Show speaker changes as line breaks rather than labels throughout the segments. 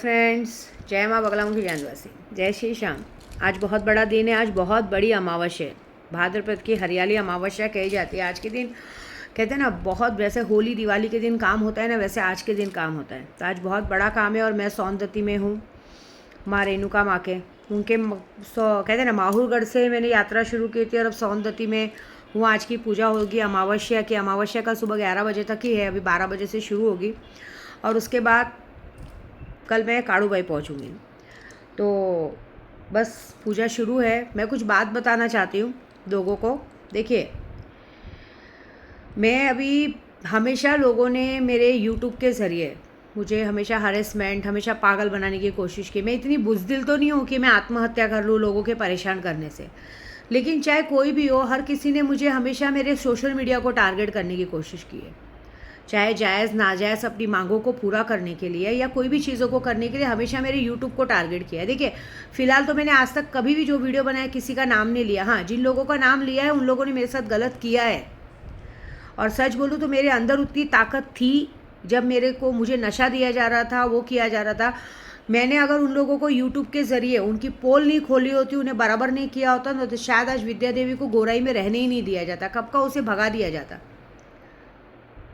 Friends, जय माँ बगलामुखी ज्ञानवासी, जय श्री श्याम। आज बहुत बड़ा दिन है, आज बहुत बड़ी अमावस्या है। भाद्रपद की हरियाली अमावस्या कही जाती है। आज के दिन कहते हैं ना, बहुत वैसे होली दिवाली के दिन काम होता है ना, वैसे आज के दिन काम होता है। तो आज बहुत बड़ा काम है और मैं सौंदती में हूँ, माँ रेणुका माँ के उनके कहते हैं ना, माहूरगढ़ से मैंने यात्रा शुरू की थी और अब सौंदती में हूँ। आज की पूजा होगी अमावस्या की। अमावस्या का सुबह 11 बजे तक ही है, अभी 12 बजे से शुरू होगी और उसके बाद कल मैं काड़ूबाई पहुँचूँगी। तो बस पूजा शुरू है। मैं कुछ बात बताना चाहती हूँ लोगों को। देखिए, मैं अभी हमेशा लोगों ने मेरे यूट्यूब के ज़रिए मुझे हमेशा हरेसमेंट, हमेशा पागल बनाने की कोशिश की। मैं इतनी बुज़दिल तो नहीं हूँ कि मैं आत्महत्या कर लूँ लोगों के परेशान करने से, लेकिन चाहे कोई भी हो, हर किसी ने मुझे हमेशा मेरे सोशल मीडिया को टारगेट करने की कोशिश की है। चाहे जायज़ नाजायज़ अपनी मांगों को पूरा करने के लिए या कोई भी चीज़ों को करने के लिए हमेशा मेरे यूट्यूब को टारगेट किया है। देखिए, फ़िलहाल तो मैंने आज तक कभी भी जो वीडियो बनाया किसी का नाम नहीं लिया। हाँ, जिन लोगों का नाम लिया है उन लोगों ने मेरे साथ गलत किया है। और सच बोलूँ तो मेरे अंदर उतनी ताकत थी, जब मुझे नशा दिया जा रहा था, वो किया जा रहा था। मैंने अगर उन लोगों को यूट्यूब के ज़रिए उनकी पोल नहीं खोली होती, उन्हें बराबर नहीं किया होता ना, तो शायद आज विद्या देवी को गोराई में रहने ही नहीं दिया जाता। कब का उसे भगा दिया जाता,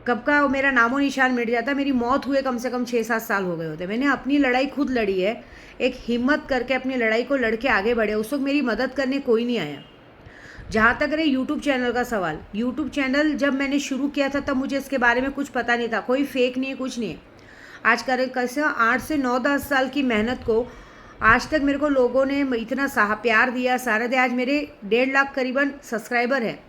कब का मेरा नामो निशान मिट जाता। मेरी मौत हुए कम से कम 6-7 साल हो गए होते। मैंने अपनी लड़ाई खुद लड़ी है, एक हिम्मत करके अपनी लड़ाई को लड़ के आगे बढ़े। उस वक्त मेरी मदद करने कोई नहीं आया। जहाँ तक रहे यूट्यूब चैनल का सवाल, यूट्यूब चैनल जब मैंने शुरू किया था तब मुझे इसके बारे में कुछ पता नहीं था। कोई फेक नहीं है, कुछ नहीं है। आज करे कैसे 8 से 9-10 साल की मेहनत को आज तक मेरे को लोगों ने इतना प्यार दिया, सारा दिया। आज मेरे 1.5 लाख करीबन सब्सक्राइबर है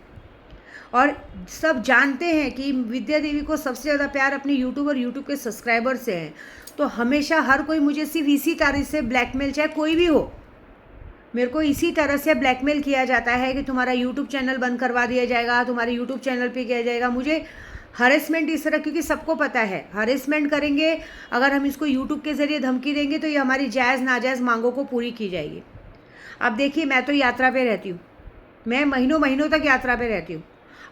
और सब जानते हैं कि विद्या देवी को सबसे ज़्यादा प्यार अपने यूट्यूब और यूट्यूब के सब्सक्राइबर से है। तो हमेशा हर कोई मुझे सिर्फ इसी तरह से ब्लैकमेल, चाहे कोई भी हो, मेरे को इसी तरह से ब्लैकमेल किया जाता है कि तुम्हारा यूट्यूब चैनल बंद करवा दिया जाएगा, तुम्हारे यूट्यूब चैनल पे किया जाएगा। मुझे हरेसमेंट इस तरह, क्योंकि सबको पता है हरेसमेंट करेंगे अगर हम इसको यूट्यूब के ज़रिए धमकी देंगे तो ये हमारी जायज़ नाजायज़ मांगों को पूरी की जाएगी। अब देखिए, मैं तो यात्रा पे रहती हूँ, मैं महीनों महीनों तक यात्रा पे रहती हूँ।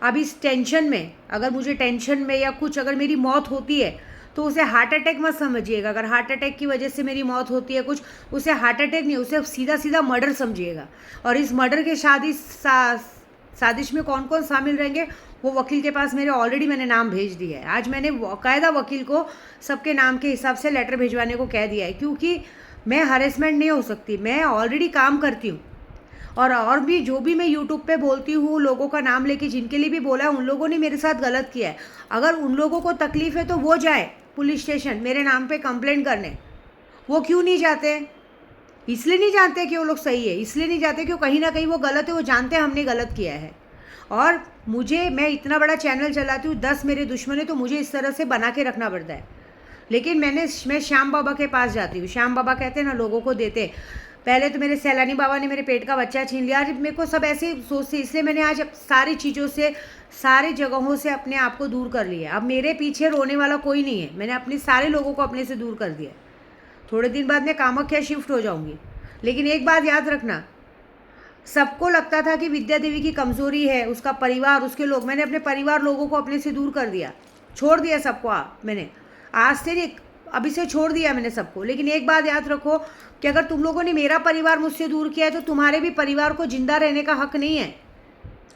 अब इस टेंशन में, अगर मुझे टेंशन में या कुछ अगर मेरी मौत होती है तो उसे हार्ट अटैक मत समझिएगा। अगर हार्ट अटैक की वजह से मेरी मौत होती है कुछ, उसे हार्ट अटैक नहीं, उसे सीधा सीधा मर्डर समझिएगा। और इस मर्डर के साजिश में कौन कौन शामिल रहेंगे, वो वकील के पास मेरे ऑलरेडी मैंने नाम भेज दिया है। आज मैंने बाकायदा वकील को सबके नाम के हिसाब से लेटर भिजवाने को कह दिया है, क्योंकि मैं हरेसमेंट नहीं हो सकती। मैं ऑलरेडी काम करती हूँ और भी जो भी मैं यूट्यूब पे बोलती हूँ, लोगों का नाम लेके जिनके लिए भी बोला है, उन लोगों ने मेरे साथ गलत किया है। अगर उन लोगों को तकलीफ़ है तो वो जाए पुलिस स्टेशन मेरे नाम पे कंप्लेंट करने। वो क्यों नहीं जाते? इसलिए नहीं जानते कि वो लोग सही है, इसलिए नहीं जाते कि कहीं ना कहीं वो गलत है। वो जानते हैं हमने गलत किया है। और मैं इतना बड़ा चैनल चलाती हूँ, 10 मेरे दुश्मन है, तो मुझे इस तरह से बना के रखना पड़ता है। लेकिन मैं श्याम बाबा के पास जाती हूँ। श्याम बाबा कहते हैं ना, लोगों को देते। पहले तो मेरे सैलानी बाबा ने मेरे पेट का बच्चा छीन लिया। आज मेरे को सब ऐसे सोचते, इसलिए मैंने आज सारी चीज़ों से, सारी जगहों से अपने आप को दूर कर लिया। अब मेरे पीछे रोने वाला कोई नहीं है। मैंने अपने सारे लोगों को अपने से दूर कर दिया। थोड़े दिन बाद मैं कामाख्या शिफ्ट हो जाऊंगी। लेकिन एक बात याद रखना, सबको लगता था कि विद्या देवी की कमज़ोरी है उसका परिवार, उसके लोग। मैंने अपने परिवार लोगों को अपने से दूर कर दिया, छोड़ दिया सबको। मैंने आज से नहीं, अभी से छोड़ दिया मैंने सबको। लेकिन एक बात याद रखो कि अगर तुम लोगों ने मेरा परिवार मुझसे दूर किया है तो तुम्हारे भी परिवार को जिंदा रहने का हक नहीं है।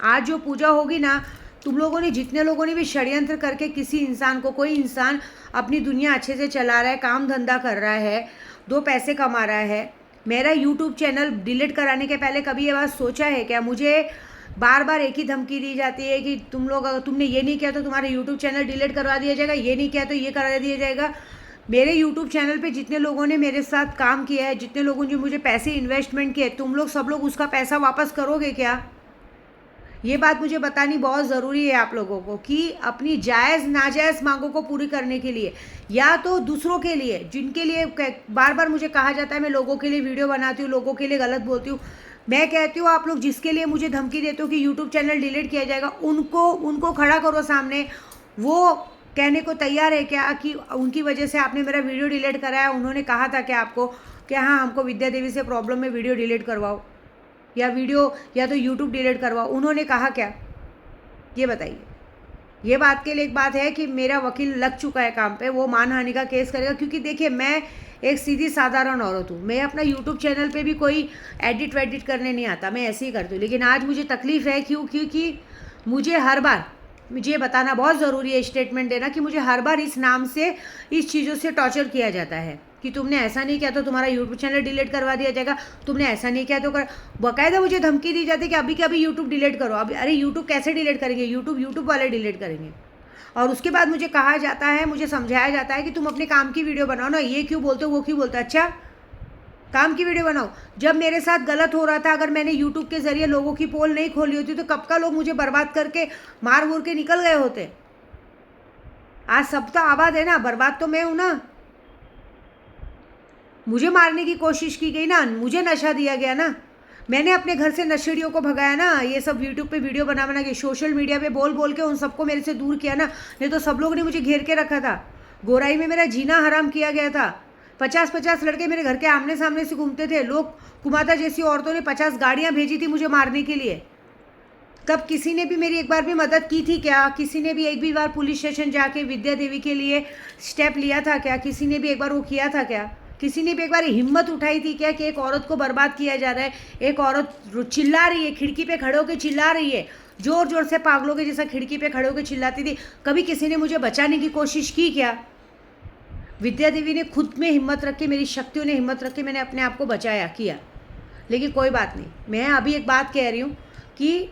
आज जो पूजा होगी ना, तुम लोगों ने, जितने लोगों ने भी षड्यंत्र करके किसी इंसान को, कोई इंसान अपनी दुनिया अच्छे से चला रहा है, काम धंधा कर रहा है, 2 पैसे कमा रहा है, मेरा यूट्यूब चैनल डिलीट कराने के पहले कभी ये बात सोचा है क्या? मुझे बार बार एक ही धमकी दी जाती है कि तुम लोग, अगर तुमने ये नहीं किया तो तुम्हारा यूट्यूब चैनल डिलीट करवा दिया जाएगा, ये नहीं किया तो ये करा दिया जाएगा। मेरे यूट्यूब चैनल पे जितने लोगों ने मेरे साथ काम किया है, जितने लोगों ने जो मुझे पैसे इन्वेस्टमेंट किए, तुम लोग सब लोग उसका पैसा वापस करोगे क्या? ये बात मुझे बतानी बहुत ज़रूरी है आप लोगों को, कि अपनी जायज़ नाजायज़ मांगों को पूरी करने के लिए, या तो दूसरों के लिए, जिनके लिए बार बार मुझे कहा जाता है मैं लोगों के लिए वीडियो बनाती हूँ, लोगों के लिए गलत बोलती हूँ। मैं कहती हूँ, आप लोग जिसके लिए मुझे धमकी देते हो कि यूट्यूब चैनल डिलीट किया जाएगा, उनको खड़ा करो सामने। वो कहने को तैयार है क्या कि उनकी वजह से आपने मेरा वीडियो डिलीट कराया? उन्होंने कहा था कि आपको, कि हाँ, हमको विद्या देवी से प्रॉब्लम है, वीडियो डिलीट करवाओ या वीडियो या तो यूट्यूब डिलीट करवाओ। उन्होंने कहा क्या, ये बताइए। ये बात के लिए एक बात है कि मेरा वकील लग चुका है काम पे, वो मानहानि का केस करेगा, क्योंकि देखिए मैं एक सीधी साधारण औरत हूँ। मैं अपना यूट्यूब चैनल पे भी कोई एडिट वेडिट करने नहीं आता, मैं ऐसे ही करती हूँ। लेकिन आज मुझे तकलीफ़ है, क्योंकि मुझे हर बार, मुझे ये बताना बहुत ज़रूरी है, स्टेटमेंट देना, कि मुझे हर बार इस नाम से, इस चीज़ों से टॉर्चर किया जाता है कि तुमने ऐसा नहीं किया तो तुम्हारा यूट्यूब चैनल डिलीट करवा दिया जाएगा, तुमने ऐसा नहीं किया तो बाकायदा मुझे धमकी दी जाती है कि अभी के अभी यूट्यूब डिलीट करो। अभी अरे यूट्यूब कैसे डिलीट करेंगे, यूट्यूब वाले डिलीट करेंगे। और उसके बाद मुझे कहा जाता है, मुझे समझाया जाता है कि तुम अपने काम की वीडियो बनाओ ना, ये क्यों बोलते हो, वो क्यों बोलते हो। अच्छा, काम की वीडियो बनाओ। जब मेरे साथ गलत हो रहा था, अगर मैंने यूट्यूब के ज़रिए लोगों की पोल नहीं खोली होती तो कब का लोग मुझे बर्बाद करके मार मूर के निकल गए होते। आज सब तो आबाद है ना, बर्बाद तो मैं हूँ ना। मुझे मारने की कोशिश की गई ना, मुझे नशा दिया गया ना, मैंने अपने घर से नशेड़ियों को भगाया ना, ये सब यूट्यूब पे वीडियो बना बना के, सोशल मीडिया पे बोल बोल के उन सबको मेरे से दूर किया ना। नहीं तो सब लोगों ने मुझे घेर के रखा था, गोराई में मेरा जीना हराम किया गया था। 50-50 लड़के मेरे घर के आमने सामने से घूमते थे। लोग, कुमाता जैसी औरतों ने 50 गाड़ियाँ भेजी थी मुझे मारने के लिए। तब किसी ने भी मेरी एक बार भी मदद की थी क्या? किसी ने भी एक भी बार पुलिस स्टेशन जाके विद्या देवी के लिए स्टेप लिया था क्या? किसी ने भी एक बार वो किया था क्या? किसी ने भी एक बार हिम्मत उठाई थी क्या कि एक औरत को बर्बाद किया जा रहा है, एक औरत चिल्ला रही है, खिड़की पे खड़े होकर चिल्ला रही है, जोर जोर से पागलों के जैसा खिड़की पे खड़े होकर चिल्लाती थी। कभी किसी ने मुझे बचाने की कोशिश की क्या? विद्या देवी ने खुद में हिम्मत रख के, मेरी शक्तियों ने हिम्मत रख के मैंने अपने आप को बचाया किया। लेकिन कोई बात नहीं, मैं अभी एक बात कह रही हूँ कि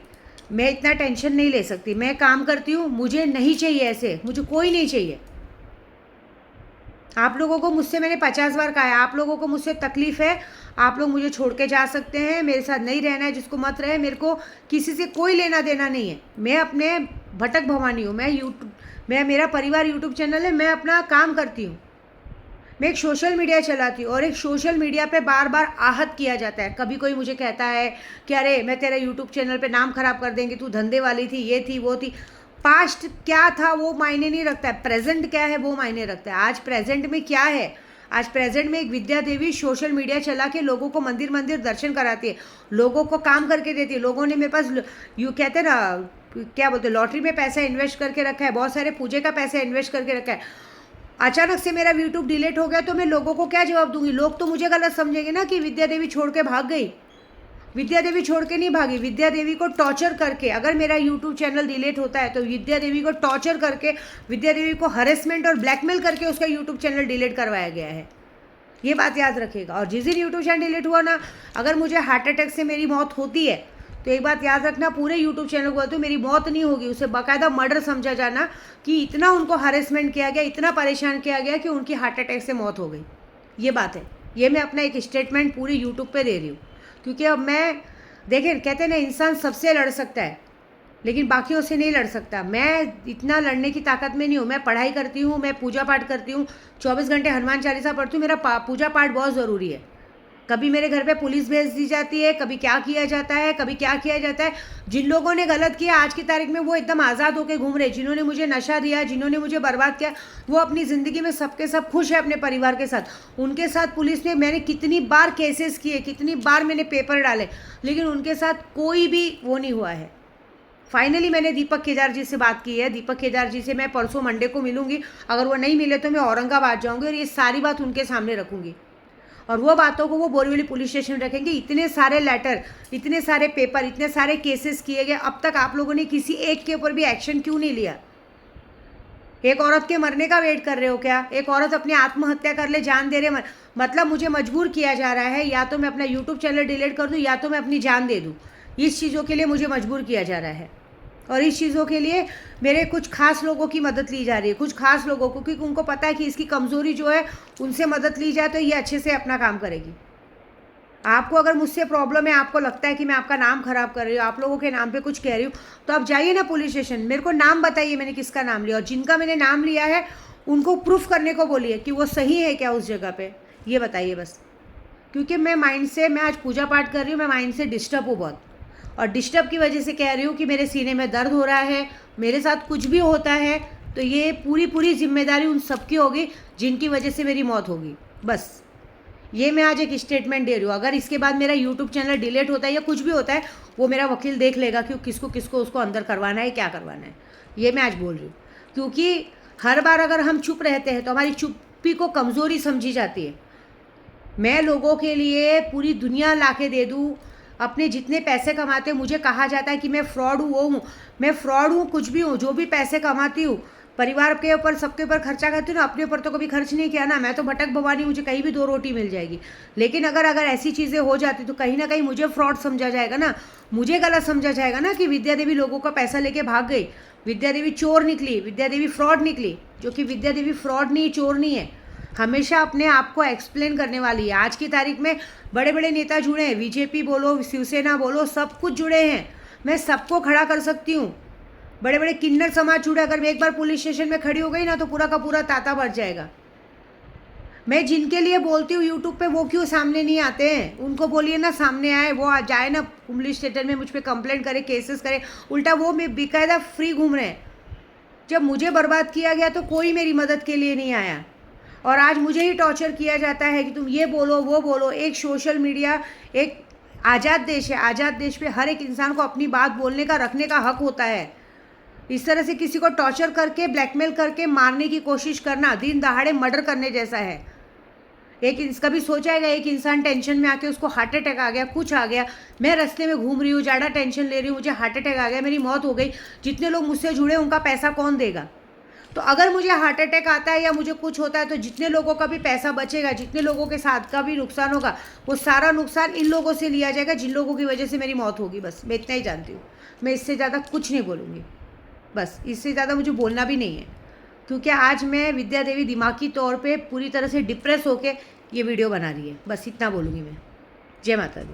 मैं इतना टेंशन नहीं ले सकती। मैं काम करती हूँ, मुझे नहीं चाहिए ऐसे, मुझे कोई नहीं चाहिए। आप लोगों को मुझसे मैंने 50 बार कहा है, आप लोगों को मुझसे तकलीफ़ है, आप लोग मुझे छोड़ के जा सकते हैं, मेरे साथ नहीं रहना है जिसको मत रहे, मेरे को किसी से कोई लेना देना नहीं है। मैं अपने भटक भवानी हूँ, मैं मेरा परिवार यूट्यूब चैनल है, मैं अपना काम करती हूँ। मैं एक सोशल मीडिया चलाती हूँ और एक सोशल मीडिया पे बार बार आहत किया जाता है। कभी कोई मुझे कहता है कि अरे मैं तेरा यूट्यूब चैनल पे नाम ख़राब कर देंगे, तू धंधे वाली थी, ये थी वो थी। पास्ट क्या था वो मायने नहीं रखता है, प्रेजेंट क्या है वो मायने रखता है। आज प्रेजेंट में क्या है, आज प्रेजेंट में एक विद्या देवी सोशल मीडिया चला के लोगों को मंदिर मंदिर दर्शन कराती है, लोगों को काम करके देती है। लोगों ने मेरे पास, यू कहते हैं ना, क्या बोलते हैं, लॉटरी में पैसा इन्वेस्ट करके रखा है, बहुत सारे पूजे का पैसा इन्वेस्ट करके रखा है। अचानक से मेरा यूट्यूब डिलीट हो गया तो मैं लोगों को क्या जवाब दूंगी? लोग तो मुझे गलत समझेंगे ना कि विद्या देवी छोड़ के भाग गई। विद्या देवी छोड़ के नहीं भागी, विद्या देवी को टॉर्चर करके, अगर मेरा यूट्यूब चैनल डिलीट होता है तो विद्या देवी को टॉर्चर करके, विद्या देवी को हरेसमेंट और ब्लैकमेल करके उसका यूट्यूब चैनल डिलीट करवाया गया है। ये बात याद रखिएगा। और जिस दिन यूट्यूब चैनल डिलीट हुआ ना, अगर मुझे हार्ट अटैक से मेरी मौत होती है तो एक बात याद रखना, पूरे यूट्यूब चैनल को तो मेरी मौत नहीं होगी, उसे बाकायदा मर्डर समझा जाना कि इतना उनको हरेसमेंट किया गया, इतना परेशान किया गया कि उनकी हार्ट अटैक से मौत हो गई। ये बात है, ये मैं अपना एक स्टेटमेंट पूरे यूट्यूब पे दे रही हूँ। क्योंकि अब मैं, देखें, कहते हैं ना, इंसान सबसे लड़ सकता है लेकिन बाकियों से नहीं लड़ सकता। मैं इतना लड़ने की ताकत में नहीं हूँ। मैं पढ़ाई करती हूँ, मैं पूजा पाठ करती हूँ, 24 घंटे हनुमान चालीसा पढ़ती हूँ। मेरा पूजा पाठ बहुत ज़रूरी है। कभी मेरे घर पे पुलिस भेज दी जाती है, कभी क्या किया जाता है, कभी क्या किया जाता है। जिन लोगों ने गलत किया आज की तारीख में वो एकदम आज़ाद होकर घूम रहे। जिन्होंने मुझे नशा दिया, जिन्होंने मुझे बर्बाद किया, वो अपनी ज़िंदगी में सबके सब खुश है अपने परिवार के साथ। उनके साथ पुलिस ने, मैंने कितनी बार केसेस किए, कितनी बार मैंने पेपर डाले, लेकिन उनके साथ कोई भी वो नहीं हुआ है। फाइनली मैंने दीपक केदार जी से बात की है। दीपक केदार जी से मैं परसों मंडे को मिलूंगी। अगर वो नहीं मिले तो मैं औरंगाबाद जाऊंगी और ये सारी बात उनके सामने रखूंगी और वो बातों को वो बोरीवली पुलिस स्टेशन रखेंगे। इतने सारे लेटर, इतने सारे पेपर, इतने सारे केसेस किए गए, अब तक आप लोगों ने किसी एक के ऊपर भी एक्शन क्यों नहीं लिया? एक औरत के मरने का वेट कर रहे हो क्या? एक औरत अपनी आत्महत्या कर ले, जान दे रहे, मतलब मुझे मजबूर किया जा रहा है, या तो मैं अपना यूट्यूब चैनल डिलीट कर दूँ या तो मैं अपनी जान दे दूँ। इस चीज़ों के लिए मुझे मजबूर किया जा रहा है और इस चीज़ों के लिए मेरे कुछ खास लोगों की मदद ली जा रही है, कुछ खास लोगों को, क्योंकि उनको पता है कि इसकी कमज़ोरी जो है, उनसे मदद ली जाए तो ये अच्छे से अपना काम करेगी। आपको अगर मुझसे प्रॉब्लम है, आपको लगता है कि मैं आपका नाम ख़राब कर रही हूँ, आप लोगों के नाम पे कुछ कह रही हूँ, तो आप जाइए ना पुलिस स्टेशन, मेरे को नाम बताइए मैंने किसका नाम लिया, और जिनका मैंने नाम लिया है उनको प्रूफ करने को बोलिए कि वो सही है क्या उस जगह पर, ये बताइए बस। क्योंकि मैं माइंड से, मैं आज पूजा पाठ कर रही हूँ, मैं माइंड से डिस्टर्ब हूँ बहुत, और डिस्टर्ब की वजह से कह रही हूँ कि मेरे सीने में दर्द हो रहा है, मेरे साथ कुछ भी होता है तो ये पूरी जिम्मेदारी उन सबकी होगी जिनकी वजह से मेरी मौत होगी। बस ये मैं आज एक स्टेटमेंट दे रही हूँ। अगर इसके बाद मेरा यूट्यूब चैनल डिलीट होता है या कुछ भी होता है, वो मेरा वकील देख लेगा कि किसको किसको उसको अंदर करवाना है, क्या करवाना है। ये मैं आज बोल रही हूँ, क्योंकि हर बार अगर हम चुप रहते हैं तो हमारी चुप्पी को कमज़ोरी समझी जाती है। मैं लोगों के लिए पूरी दुनिया ला के दे दूँ, अपने जितने पैसे कमाते हैं, मुझे कहा जाता है कि मैं फ्रॉड हूँ, वो हूँ। मैं फ्रॉड हूँ कुछ भी हूँ, जो भी पैसे कमाती हूँ परिवार के ऊपर सबके ऊपर खर्चा करती हूँ ना, अपने ऊपर तो कभी खर्च नहीं किया ना। मैं तो भटक भवानी, मुझे कहीं भी 2 रोटी मिल जाएगी। लेकिन अगर अगर ऐसी चीज़ें हो जाती तो कहीं ना कहीं मुझे फ्रॉड समझा जाएगा ना, मुझे गलत समझा जाएगा ना कि विद्या देवी लोगों का पैसा लेके भाग गई, विद्या देवी चोर निकली, विद्या देवी फ्रॉड निकली। जो कि विद्या देवी फ्रॉड नहीं, चोर नहीं है, हमेशा अपने आप को एक्सप्लेन करने वाली है। आज की तारीख में बड़े बड़े नेता जुड़े हैं, बीजेपी बोलो, शिवसेना बोलो, सब कुछ जुड़े हैं। मैं सबको खड़ा कर सकती हूँ। बड़े बड़े किन्नर समाज जुड़े, अगर मैं एक बार पुलिस स्टेशन में खड़ी हो गई ना तो पूरा का पूरा ताता भर जाएगा। मैं जिनके लिए बोलती हूँ यूट्यूब पे, वो क्यों सामने नहीं आते हैं? उनको बोलिए ना सामने आए, वो आ जाए ना पुलिस स्टेशन में, मुझ पर कंप्लेंट करे, केसेस करे। उल्टा वो बेकायदा फ्री घूम रहे हैं। जब मुझे बर्बाद किया गया तो कोई मेरी मदद के लिए नहीं आया, और आज मुझे ही टॉर्चर किया जाता है कि तुम ये बोलो वो बोलो। एक सोशल मीडिया एक आज़ाद देश है, आज़ाद देश पे हर एक इंसान को अपनी बात बोलने का, रखने का हक होता है। इस तरह से किसी को टॉर्चर करके, ब्लैकमेल करके मारने की कोशिश करना दिन दहाड़े मर्डर करने जैसा है। कभी सोचाएगा एक इंसान टेंशन में आके उसको हार्ट अटैक आ गया, कुछ आ गया, मैं रास्ते में घूम रही हूँ, ज़्यादा टेंशन ले रही हूँ, मुझे हार्ट अटैक आ गया, मेरी मौत हो गई, जितने लोग मुझसे जुड़े उनका पैसा कौन देगा? तो अगर मुझे हार्ट अटैक आता है या मुझे कुछ होता है तो जितने लोगों का भी पैसा बचेगा, जितने लोगों के साथ का भी नुकसान होगा, वो सारा नुकसान इन लोगों से लिया जाएगा जिन लोगों की वजह से मेरी मौत होगी। बस मैं इतना ही जानती हूँ, मैं इससे ज़्यादा कुछ नहीं बोलूँगी। बस इससे ज़्यादा मुझे बोलना भी नहीं है, क्योंकि आज मैं विद्या देवी दिमागी तौर पे पूरी तरह से डिप्रेस होके ये वीडियो बना रही है। बस इतना बोलूँगी मैं। जय माता दी।